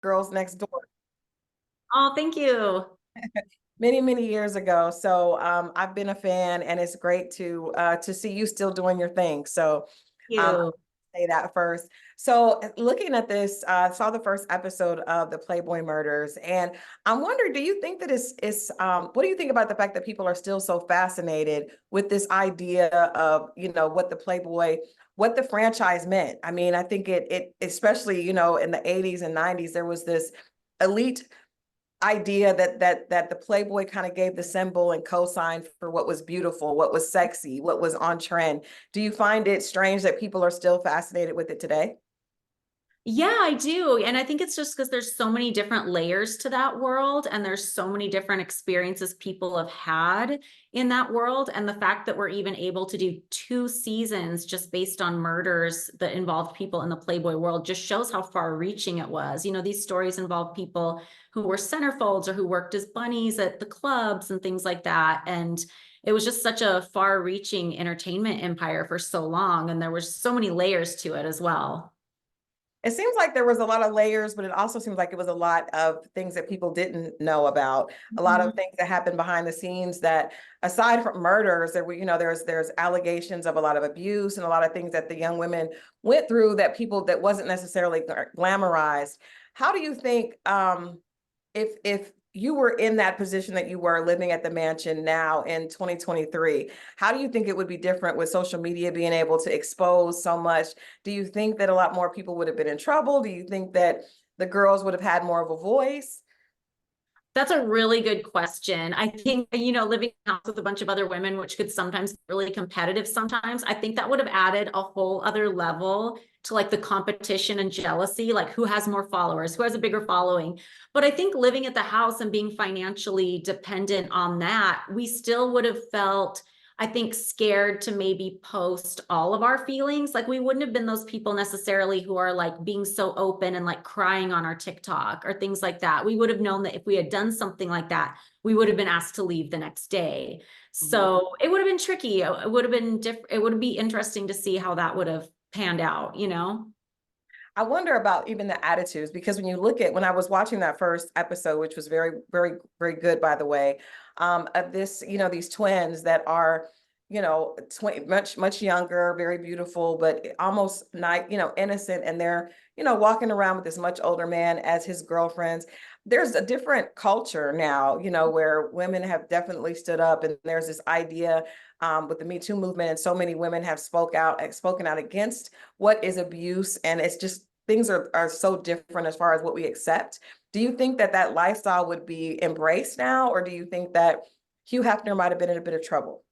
Girls Next Door Oh, thank you. many, many years ago. So I've been a fan, and it's great to see you still doing your thing. So Thank you. say that first. So looking at this, I saw the first episode of the Playboy Murders, and I'm wondering, do you think that what do you think about the fact that people are still so fascinated with this idea of, what the Playboy, what the franchise meant? I mean, I think it especially, in the 80s and 90s, there was this elite idea that the Playboy kind of gave the symbol and cosign for what was beautiful, what was sexy, what was on trend. Do you find it strange that people are still fascinated with it today? Yeah, I do. And I think it's just because there's so many different layers to that world, and there's so many different experiences people have had in that world. And the fact that we're even able to do 2 seasons just based on murders that involved people in the Playboy world just shows how far reaching it was. These stories involve people who were centerfolds or who worked as bunnies at the clubs and things like that. And it was just such a far reaching entertainment empire for so long. And there was so many layers to it as well. It seems like there was a lot of layers, but it also seems like it was a lot of things that people didn't know about. A lot of Mhm. things that happened behind the scenes that, aside from murders, there were, there's allegations of a lot of abuse and a lot of things that the young women went through that people that wasn't necessarily glamorized. How do you think, if you were in that position that you were living at the mansion now in 2023, how do you think it would be different with social media being able to expose so much? Do you think that a lot more people would have been in trouble? Do you think that the girls would have had more of a voice? That's a really good question. I think, living in a house with a bunch of other women, which could sometimes be really competitive sometimes, I think that would have added a whole other level to like the competition and jealousy, like who has more followers, who has a bigger following. But I think living at the house and being financially dependent on that, we still would have felt, I think, scared to maybe post all of our feelings. Like we wouldn't have been those people necessarily who are like being so open and like crying on our TikTok or things like that. We would have known that if we had done something like that, we would have been asked to leave the next day. Mhm. So it would have been tricky. It would have been different. It would be interesting to see how that would have panned out. I wonder about even the attitudes, because when I was watching that first episode, which was very, very, very good, by the way, of this, these twins that are, much, much younger, very beautiful, but almost not, innocent. And they're, walking around with this much older man as his girlfriends. There's a different culture now, where women have definitely stood up, and there's this idea with the Me Too movement, and so many women have spoken out against what is abuse, and it's just things are so different as far as what we accept. Do you think that that lifestyle would be embraced now, or do you think that Hugh Hefner might have been in a bit of trouble?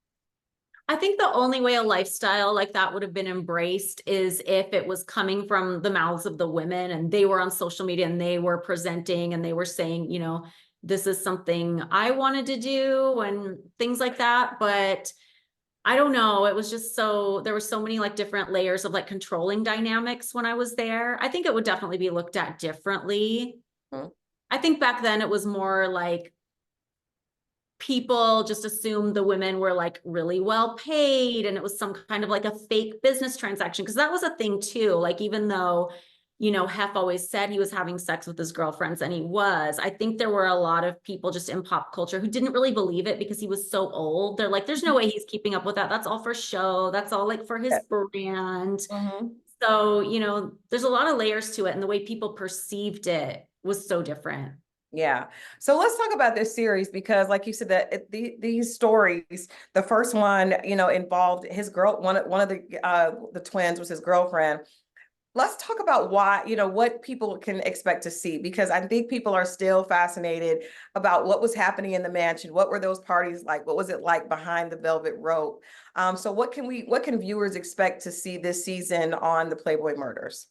I think the only way a lifestyle like that would have been embraced is if it was coming from the mouths of the women and they were on social media and they were presenting and they were saying, this is something I wanted to do and things like that. But I don't know. It was just there were so many like different layers of like controlling dynamics when I was there. I think it would definitely be looked at differently. Hmm. I think back then it was more like people just assumed the women were like really well paid and it was some kind of like a fake business transaction, because that was a thing too. Like even though Hef always said he was having sex with his girlfriends, and he was, I think there were a lot of people just in pop culture who didn't really believe it because he was so old. They're like, there's no way he's keeping up with that, that's all for show, that's all like for his brand. Mm-hmm. So there's a lot of layers to it, and the way people perceived it was so different. Yeah. So let's talk about this series, because like you said, that these stories, the first one, involved his girl, one of the twins was his girlfriend. Let's talk about why, what people can expect to see, because I think people are still fascinated about what was happening in the mansion. What were those parties like? What was it like behind the velvet rope? So what can viewers expect to see this season on the Playboy Murders?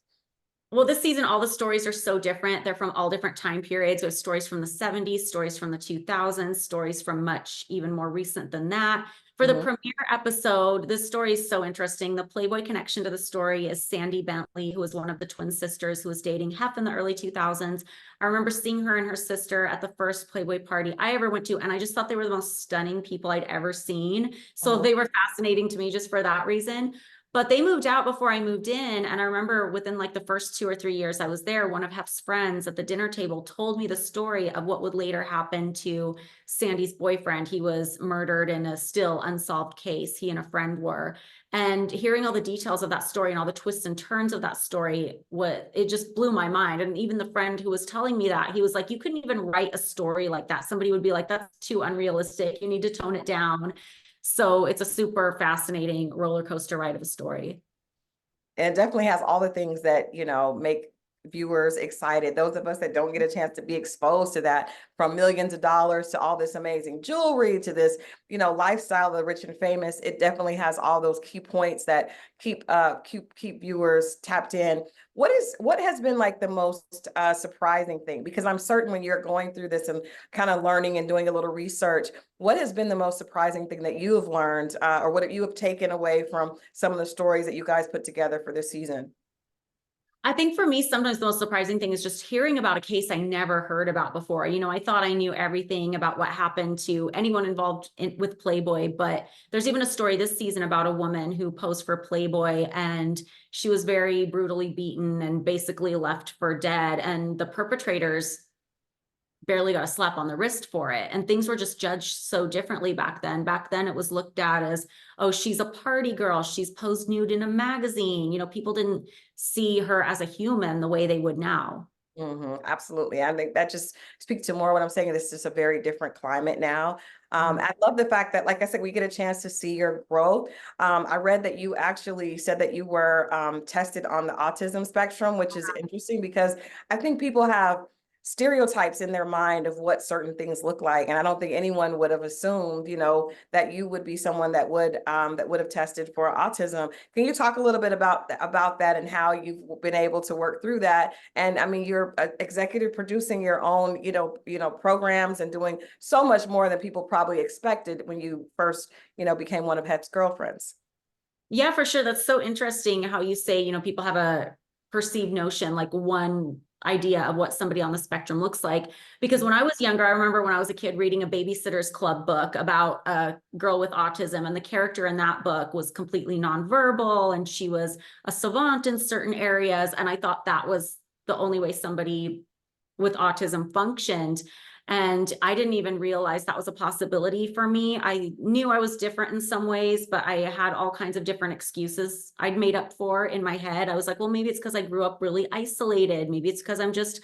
Well, this season, all the stories are so different. They're from all different time periods. We have stories from the 70s, stories from the 2000s, stories from much even more recent than that. For the Mhm. premiere episode, this story is so interesting. The Playboy connection to the story is Sandy Bentley, who was one of the twin sisters who was dating Hef in the early 2000s. I remember seeing her and her sister at the first Playboy party I ever went to, and I just thought they were the most stunning people I'd ever seen. So Mhm. they were fascinating to me just for that reason. But they moved out before I moved in. And I remember within like the first 2 or 3 years I was there, one of Hef's friends at the dinner table told me the story of what would later happen to Sandy's boyfriend. He was murdered in a still unsolved case. He and a friend were. And hearing all the details of that story and all the twists and turns of that story, it just blew my mind. And even the friend who was telling me that, he was like, you couldn't even write a story like that. Somebody would be like, that's too unrealistic. You need to tone it down. So it's a super fascinating roller coaster ride of a story. And it definitely has all the things that, make viewers excited. Those of us that don't get a chance to be exposed to that, from millions of dollars to all this amazing jewelry to this, lifestyle of the rich and famous, it definitely has all those key points that keep viewers tapped in. What has been like the most surprising thing? Because I'm certain when you're going through this and kind of learning and doing a little research, what has been the most surprising thing that you have learned, or what you have taken away from some of the stories that you guys put together for this season? I think for me, sometimes the most surprising thing is just hearing about a case I never heard about before. I thought I knew everything about what happened to anyone involved with Playboy, but there's even a story this season about a woman who posed for Playboy, and she was very brutally beaten and basically left for dead. And the perpetrators barely got a slap on the wrist for it. And things were just judged so differently back then. Back then it was looked at as, oh, she's a party girl. She's posed nude in a magazine. People didn't see her as a human the way they would now. Absolutely. I think that just speaks to more what I'm saying. This is just a very different climate now. I love the fact that, like I said, we get a chance to see your growth. I read that you actually said that you were tested on the autism spectrum, which is interesting because I think people have stereotypes in their mind of what certain things look like. And I don't think anyone would have assumed, that you would be someone that would have tested for autism. Can you talk a little bit about that and how you've been able to work through that? And I mean, you're executive producing your own, programs and doing so much more than people probably expected when you first, became one of Hef's girlfriends. Yeah, for sure. That's so interesting how you say, people have a perceived notion, like one idea of what somebody on the spectrum looks like. Because when I was younger, I remember when I was a kid reading a Babysitter's Club book about a girl with autism, and the character in that book was completely nonverbal, and she was a savant in certain areas. And I thought that was the only way somebody with autism functioned. And I didn't even realize that was a possibility for me. I knew I was different in some ways, but I had all kinds of different excuses I'd made up for in my head. I was like, well, maybe it's because I grew up really isolated. Maybe it's because I'm just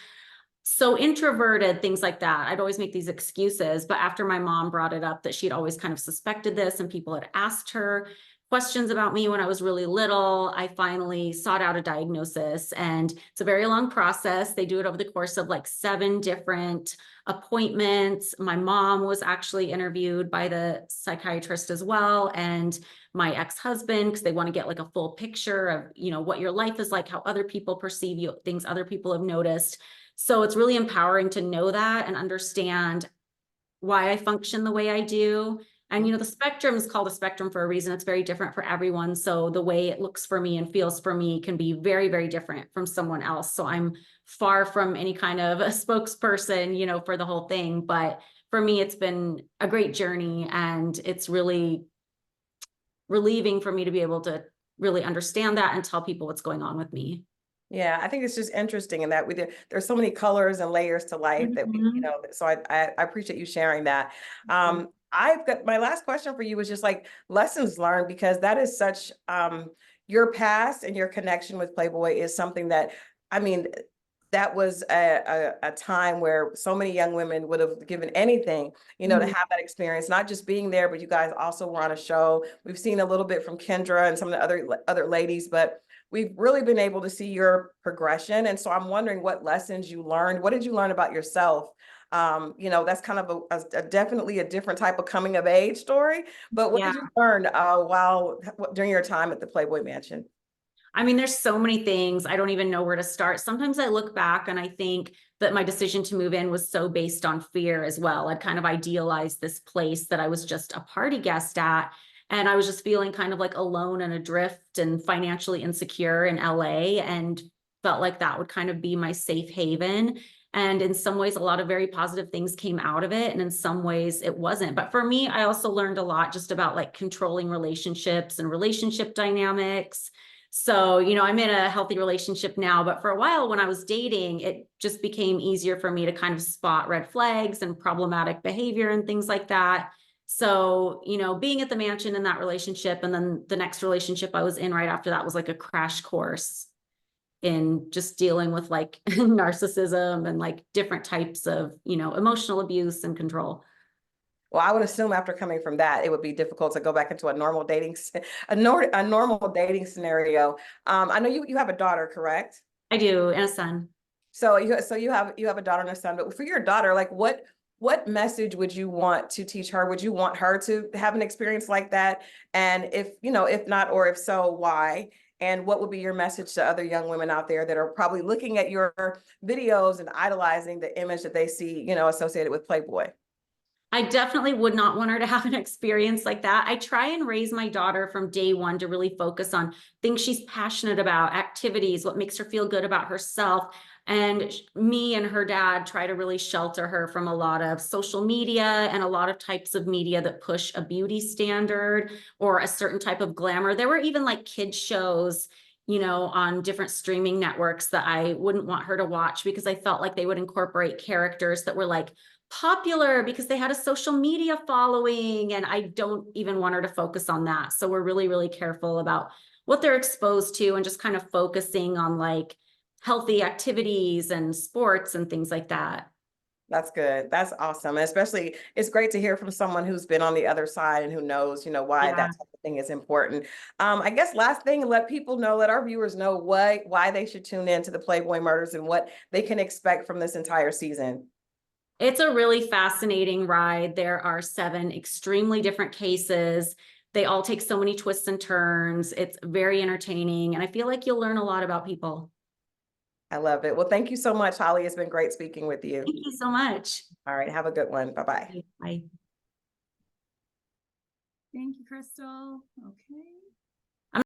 so introverted, things like that. I'd always make these excuses. But after my mom brought it up that she'd always kind of suspected this and people had asked her questions about me when I was really little, I finally sought out a diagnosis. And it's a very long process. They do it over the course of like 7 different appointments. My mom was actually interviewed by the psychiatrist as well, and my ex-husband, because they want to get like a full picture of, what your life is like, how other people perceive you, things other people have noticed. So it's really empowering to know that and understand why I function the way I do. And, the spectrum is called a spectrum for a reason. It's very different for everyone. So the way it looks for me and feels for me can be very, very different from someone else. So I'm far from any kind of a spokesperson, for the whole thing. But for me, it's been a great journey, and it's really relieving for me to be able to really understand that and tell people what's going on with me. Yeah, I think it's just interesting in that there's so many colors and layers to life that so I appreciate you sharing that. I've got my last question for you is just like lessons learned, because that is such your past and your connection with Playboy is something that, I mean, that was a time where so many young women would have given anything, to have that experience, not just being there, but you guys also were on a show. We've seen a little bit from Kendra and some of the other ladies, but we've really been able to see your progression. And so I'm wondering what lessons you learned. What did you learn about yourself? That's kind of a definitely a different type of coming of age story. But what did you learn during your time at the Playboy Mansion? I mean, there's so many things. I don't even know where to start. Sometimes I look back and I think that my decision to move in was so based on fear as well. I'd kind of idealized this place that I was just a party guest at. And I was just feeling kind of like alone and adrift and financially insecure in LA, and felt like that would kind of be my safe haven. And in some ways, a lot of very positive things came out of it. And in some ways it wasn't. But for me, I also learned a lot just about like controlling relationships and relationship dynamics. So, you know, I'm in a healthy relationship now, but for a while when I was dating, it just became easier for me to kind of spot red flags and problematic behavior and things like that. So, you know, being at the mansion in that relationship, and then the next relationship I was in right after that was like a crash course in just dealing with like narcissism and like different types of, you know, emotional abuse and control. Well, I would assume after coming from that, it would be difficult to go back into a normal dating, a normal dating scenario. I know you have a daughter, correct? I do, and a son. So you have a daughter and a son, but for your daughter, like what message would you want to teach her? Would you want her to have an experience like that? And if, you know, if not, or if so, why? And what would be your message to other young women out there that are probably looking at your videos and idolizing the image that they see, you know, associated with Playboy? I definitely would not want her to have an experience like that. I try and raise my daughter from day one to really focus on things she's passionate about, activities, what makes her feel good about herself. And me and her dad try to really shelter her from a lot of social media and a lot of types of media that push a beauty standard or a certain type of glamour. There were even like kids shows, you know, on different streaming networks that I wouldn't want her to watch because I felt like they would incorporate characters that were like popular because they had a social media following, and I don't even want her to focus on that. So we're really, really careful about what they're exposed to and just kind of focusing on like healthy activities and sports and things like that. That's good. That's awesome. And especially, it's great to hear from someone who's been on the other side and who knows, you know, why that Yeah. type of thing is important. I guess last thing, let people know, let our viewers know why they should tune in to the Playboy Murders and what they can expect from this entire season. It's a really fascinating ride. There are 7 extremely different cases. They all take so many twists and turns. It's very entertaining, and I feel like you'll learn a lot about people. I love it. Well, thank you so much, Holly. It's been great speaking with you. Thank you so much. All right. Have a good one. Bye-bye. Bye. Thank you, Christal. Okay.